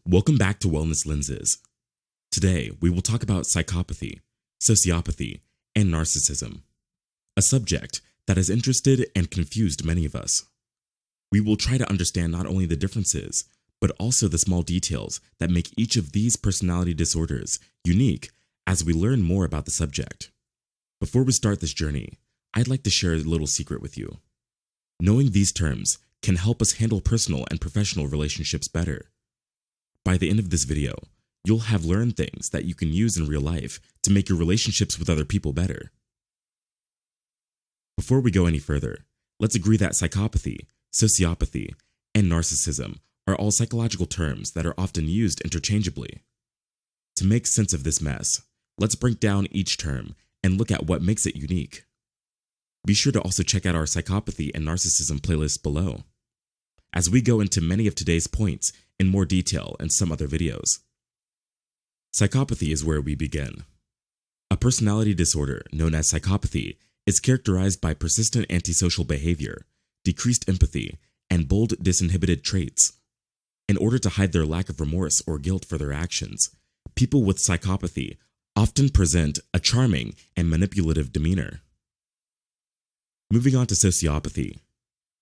Welcome back to Wellness Lenses. Today, we will talk about psychopathy, sociopathy, and narcissism, a subject that has interested and confused many of us. We will try to understand not only the differences, but also the small details that make each of these personality disorders unique as we learn more about the subject. Before we start this journey, I'd like to share a little secret with you. Knowing these terms can help us handle personal and professional relationships better. By the end of this video, you'll have learned things that you can use in real life to make your relationships with other people better. Before we go any further, let's agree that psychopathy, sociopathy, and narcissism are all psychological terms that are often used interchangeably. To make sense of this mess, let's break down each term and look at what makes it unique. Be sure to also check out our psychopathy and narcissism playlists below, as we go into many of today's points in more detail in some other videos. Psychopathy is where we begin. A personality disorder known as psychopathy is characterized by persistent antisocial behavior, decreased empathy, and bold disinhibited traits. In order to hide their lack of remorse or guilt for their actions, people with psychopathy often present a charming and manipulative demeanor. Moving on to sociopathy.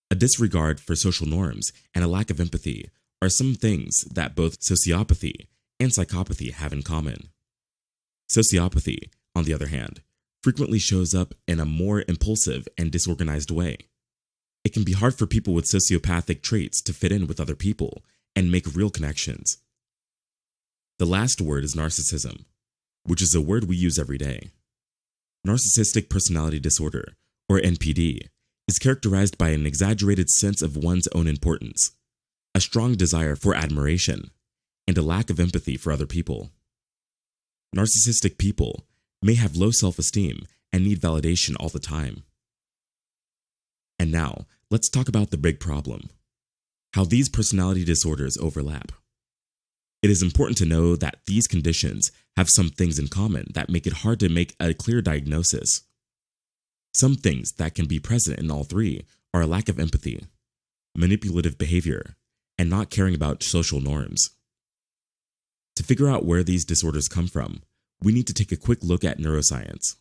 A disregard for social norms and a lack of empathy are some things that both sociopathy and psychopathy have in common. Sociopathy, on the other hand, frequently shows up in a more impulsive and disorganized way. It can be hard for people with sociopathic traits to fit in with other people and make real connections. The last word is narcissism, which is a word we use every day. Narcissistic personality disorder, or NPD, is characterized by an exaggerated sense of one's own importance, a strong desire for admiration, and a lack of empathy for other people. Narcissistic people may have low self-esteem and need validation all the time. And now, let's talk about the big problem: how these personality disorders overlap. It is important to know that these conditions have some things in common that make it hard to make a clear diagnosis. Some things that can be present in all three are a lack of empathy, manipulative behavior, and not caring about social norms. To figure out where these disorders come from, we need to take a quick look at neuroscience.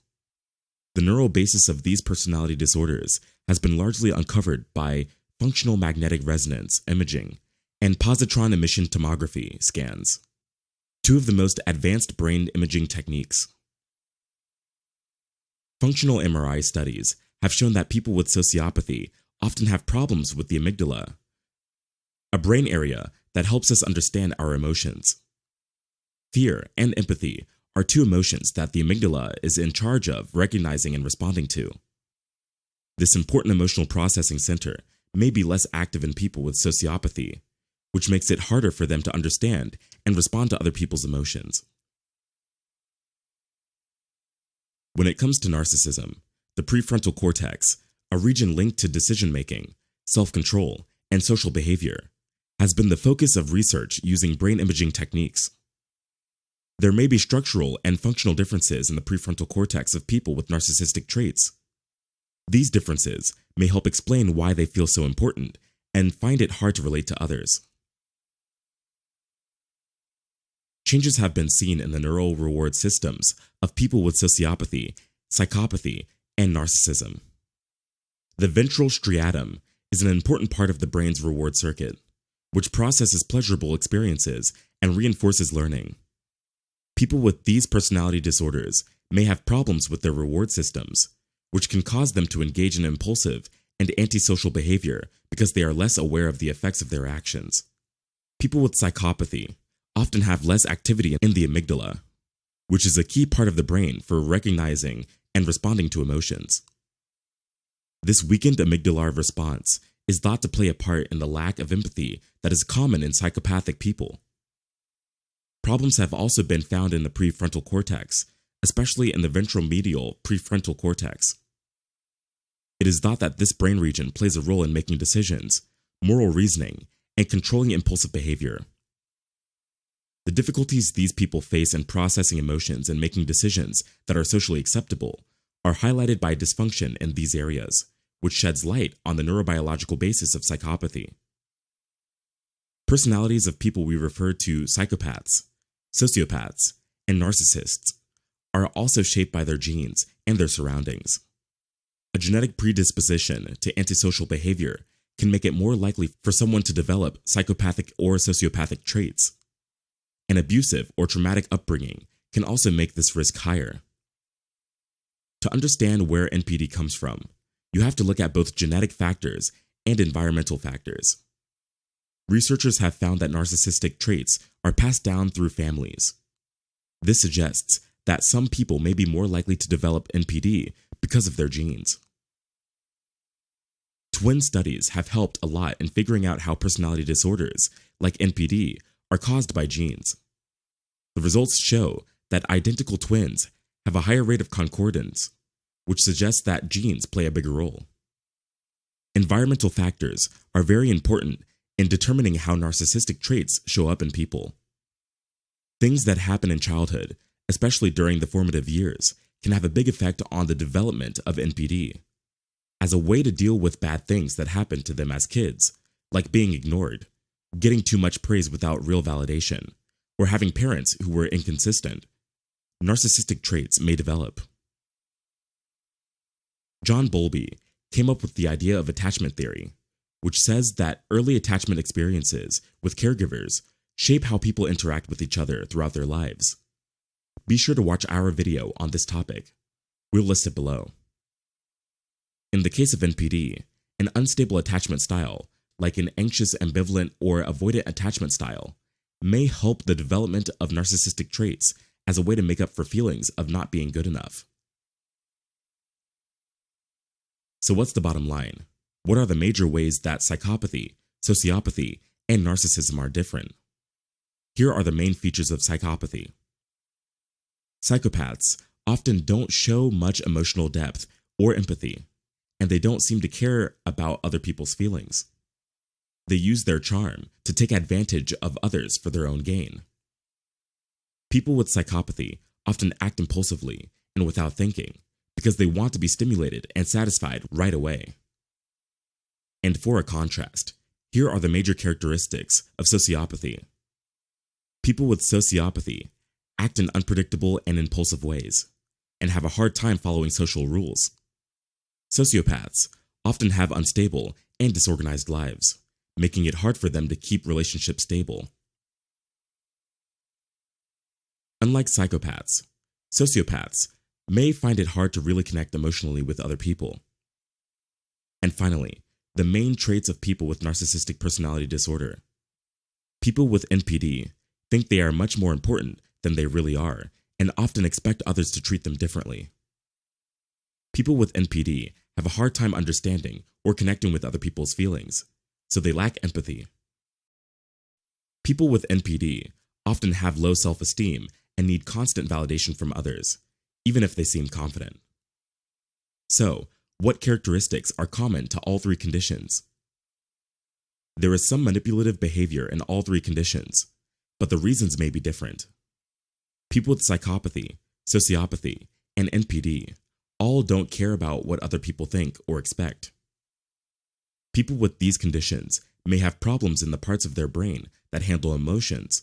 The neural basis of these personality disorders has been largely uncovered by functional magnetic resonance imaging and positron emission tomography scans, two of the most advanced brain imaging techniques. Functional MRI studies have shown that people with sociopathy often have problems with the amygdala, a brain area that helps us understand our emotions. Fear and empathy are two emotions that the amygdala is in charge of recognizing and responding to. This important emotional processing center may be less active in people with sociopathy, which makes it harder for them to understand and respond to other people's emotions. When it comes to narcissism, the prefrontal cortex, a region linked to decision-making, self-control, and social behavior, has been the focus of research using brain imaging techniques. There may be structural and functional differences in the prefrontal cortex of people with narcissistic traits. These differences may help explain why they feel so important and find it hard to relate to others. Changes have been seen in the neural reward systems of people with sociopathy, psychopathy, and narcissism. The ventral striatum is an important part of the brain's reward circuit, which processes pleasurable experiences and reinforces learning. People with these personality disorders may have problems with their reward systems, which can cause them to engage in impulsive and antisocial behavior because they are less aware of the effects of their actions. People with psychopathy often have less activity in the amygdala, which is a key part of the brain for recognizing and responding to emotions. This weakened amygdala response is thought to play a part in the lack of empathy that is common in psychopathic people. Problems have also been found in the prefrontal cortex, especially in the ventromedial prefrontal cortex. It is thought that this brain region plays a role in making decisions, moral reasoning, and controlling impulsive behavior. The difficulties these people face in processing emotions and making decisions that are socially acceptable are highlighted by dysfunction in these areas, which sheds light on the neurobiological basis of psychopathy. Personalities of people we refer to psychopaths, sociopaths, and narcissists are also shaped by their genes and their surroundings. A genetic predisposition to antisocial behavior can make it more likely for someone to develop psychopathic or sociopathic traits. An abusive or traumatic upbringing can also make this risk higher. To understand where NPD comes from, you have to look at both genetic factors and environmental factors. Researchers have found that narcissistic traits are passed down through families. This suggests that some people may be more likely to develop NPD because of their genes. Twin studies have helped a lot in figuring out how personality disorders, like NPD, are caused by genes. The results show that identical twins have a higher rate of concordance, which suggests that genes play a bigger role. Environmental factors are very important in determining how narcissistic traits show up in people. Things that happen in childhood, especially during the formative years, can have a big effect on the development of NPD. As a way to deal with bad things that happen to them as kids, like being ignored, getting too much praise without real validation, or having parents who were inconsistent, narcissistic traits may develop. John Bowlby came up with the idea of attachment theory, which says that early attachment experiences with caregivers shape how people interact with each other throughout their lives. Be sure to watch our video on this topic. We'll list it below. In the case of NPD, an unstable attachment style, like an anxious, ambivalent, or avoidant attachment style, may help the development of narcissistic traits as a way to make up for feelings of not being good enough. So what's the bottom line? What are the major ways that psychopathy, sociopathy, and narcissism are different? Here are the main features of psychopathy. Psychopaths often don't show much emotional depth or empathy, and they don't seem to care about other people's feelings. They use their charm to take advantage of others for their own gain. People with psychopathy often act impulsively and without thinking because they want to be stimulated and satisfied right away. And for a contrast, here are the major characteristics of sociopathy. People with sociopathy act in unpredictable and impulsive ways and have a hard time following social rules. Sociopaths often have unstable and disorganized lives, making it hard for them to keep relationships stable. Unlike psychopaths, sociopaths may find it hard to really connect emotionally with other people. And finally, the main traits of people with narcissistic personality disorder. People with NPD think they are much more important than they really are and often expect others to treat them differently. People with NPD have a hard time understanding or connecting with other people's feelings, so they lack empathy. People with NPD often have low self-esteem and need constant validation from others, even if they seem confident. So, what characteristics are common to all three conditions? There is some manipulative behavior in all three conditions, but the reasons may be different. People with psychopathy, sociopathy, and NPD all don't care about what other people think or expect. People with these conditions may have problems in the parts of their brain that handle emotions,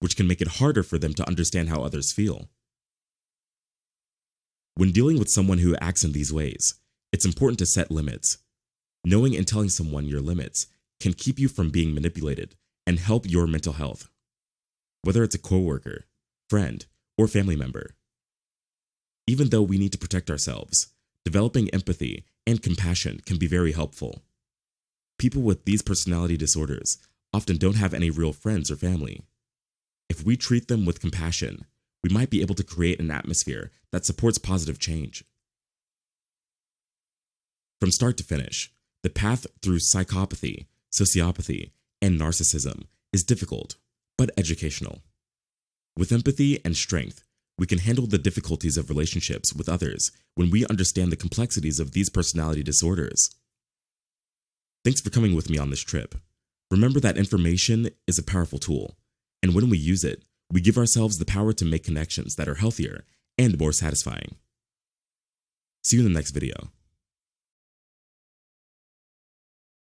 which can make it harder for them to understand how others feel. When dealing with someone who acts in these ways, it's important to set limits. Knowing and telling someone your limits can keep you from being manipulated and help your mental health, whether it's a coworker, friend, or family member. Even though we need to protect ourselves, developing empathy and compassion can be very helpful. People with these personality disorders often don't have any real friends or family. If we treat them with compassion, we might be able to create an atmosphere that supports positive change. From start to finish, the path through psychopathy, sociopathy, and narcissism is difficult, but educational. With empathy and strength, we can handle the difficulties of relationships with others when we understand the complexities of these personality disorders. Thanks for coming with me on this trip. Remember that information is a powerful tool, and when we use it, we give ourselves the power to make connections that are healthier and more satisfying. See you in the next video.